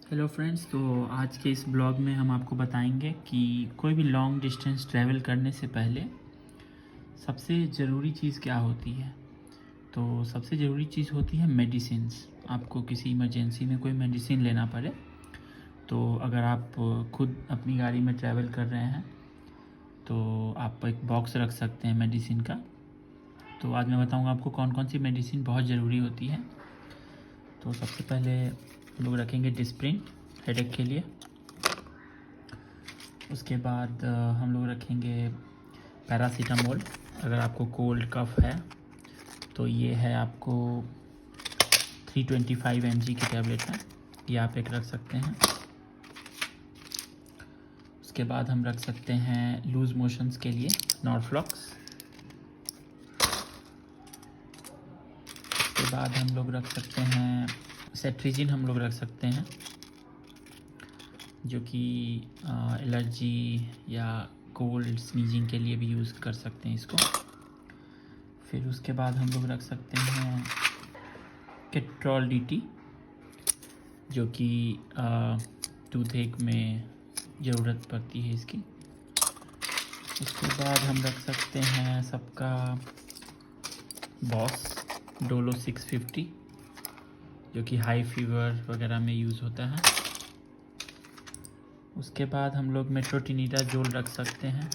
Hello friends, तो आज के इस ब्लॉग में हम आपको बताएंगे कि कोई भी लॉन्ग डिस्टेंस ट्रैवल करने से पहले सबसे ज़रूरी चीज़ क्या होती है। तो सबसे ज़रूरी चीज़ होती है मेडिसिन्स। आपको किसी इमरजेंसी में कोई मेडिसिन लेना पड़े, तो अगर आप खुद अपनी गाड़ी में ट्रैवल कर रहे हैं तो आप एक बॉक्स रख सकते हैं मेडिसिन का। तो आज मैं बताऊंगा आपको कौन कौन सी मेडिसिन बहुत ज़रूरी होती है। तो सबसे पहले हम लोग रखेंगे डिस्प्रिन हेडेक के लिए। उसके बाद हम लोग रखेंगे पैरासीटामोल। अगर आपको कोल्ड कफ है तो ये है आपको 325 mg की टैबलेट है, ये आप एक रख सकते हैं। उसके बाद हम रख सकते हैं लूज़ मोशंस के लिए नॉर्फ्लॉक्स। उसके बाद हम लोग रख सकते हैं सेट्रिजिन, हम लोग रख सकते हैं जो कि एलर्जी या कोल्ड स्नीजिंग के लिए भी यूज़ कर सकते हैं इसको। फिर उसके बाद हम लोग रख सकते हैं केट्रोल DT जो कि टूथेक में ज़रूरत पड़ती है इसकी। उसके बाद हम रख सकते हैं सबका बॉस डोलो 650 जो कि हाई फीवर वगैरह में यूज़ होता है। उसके बाद हम लोग मेट्रोटिनिडाजोल रख सकते हैं।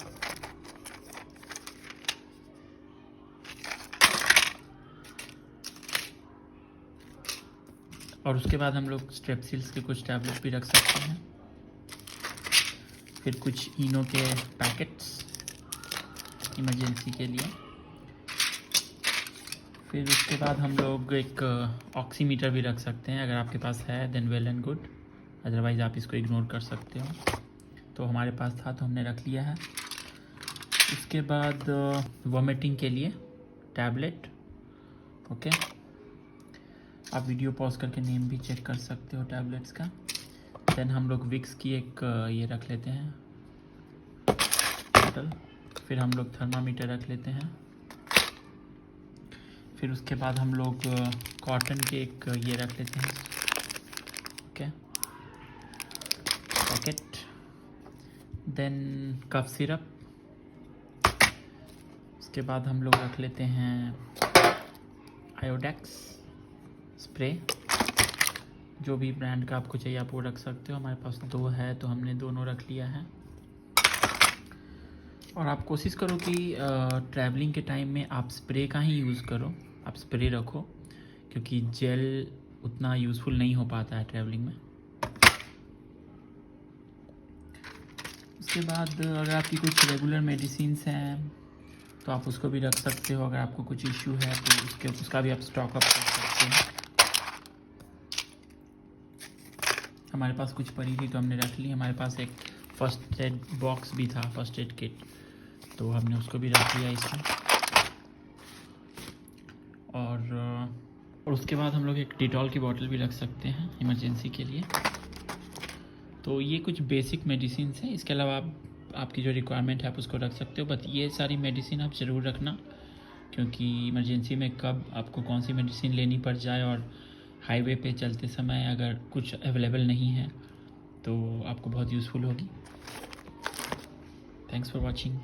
और उसके बाद हम लोग स्ट्रेप्सिल्स के कुछ टैबलेट भी रख सकते हैं। फिर कुछ इनो के पैकेट्स इमरजेंसी के लिए। फिर उसके बाद हम लोग एक ऑक्सीमीटर भी रख सकते हैं। अगर आपके पास है then well and good, otherwise आप इसको इग्नोर कर सकते हो। तो हमारे पास था तो हमने रख लिया है। उसके बाद वॉमिटिंग के लिए टैबलेट। ओके, आप वीडियो पॉज करके नेम भी चेक कर सकते हो टैबलेट्स का। देन हम लोग विक्स की एक ये रख लेते हैं बॉटल। फिर हम लोग थर्मामीटर रख लेते हैं। फिर उसके बाद हम लोग कॉटन के एक ये रख लेते हैं, okay, packet. Then cough syrup. उसके बाद हम लोग रख लेते हैं आयोडेक्स स्प्रे, जो भी ब्रांड का आपको चाहिए आप वो रख सकते हो। हमारे पास 2 है तो हमने दोनों रख लिया है। और आप कोशिश करो कि ट्रैवलिंग के टाइम में आप स्प्रे का ही यूज़ करो, आप स्प्रे रखो, क्योंकि जेल उतना यूज़फुल नहीं हो पाता है ट्रैवलिंग में। उसके बाद अगर आपकी कुछ रेगुलर मेडिसिन्स हैं तो आप उसको भी रख सकते हो। अगर आपको कुछ इश्यू है तो उसका भी आप स्टॉक अप कर सकते हैं। हमारे पास कुछ पड़ी थी तो हमने रख ली। हमारे पास एक फर्स्ट एड बॉक्स भी था, फर्स्ट एड किट, तो हमने उसको भी रख लिया इसमें। और उसके बाद हम लोग एक डिटॉल की बोतल भी रख सकते हैं इमरजेंसी के लिए। तो ये कुछ बेसिक मेडिसिन हैं। इसके अलावा आपकी जो रिक्वायरमेंट है आप उसको रख सकते हो, बट ये सारी मेडिसिन आप ज़रूर रखना, क्योंकि इमरजेंसी में कब आपको कौन सी मेडिसिन लेनी पड़ जाए और हाईवे पे चलते समय अगर कुछ अवेलेबल नहीं है तो आपको बहुत यूज़फुल होगी। Thanks for watching.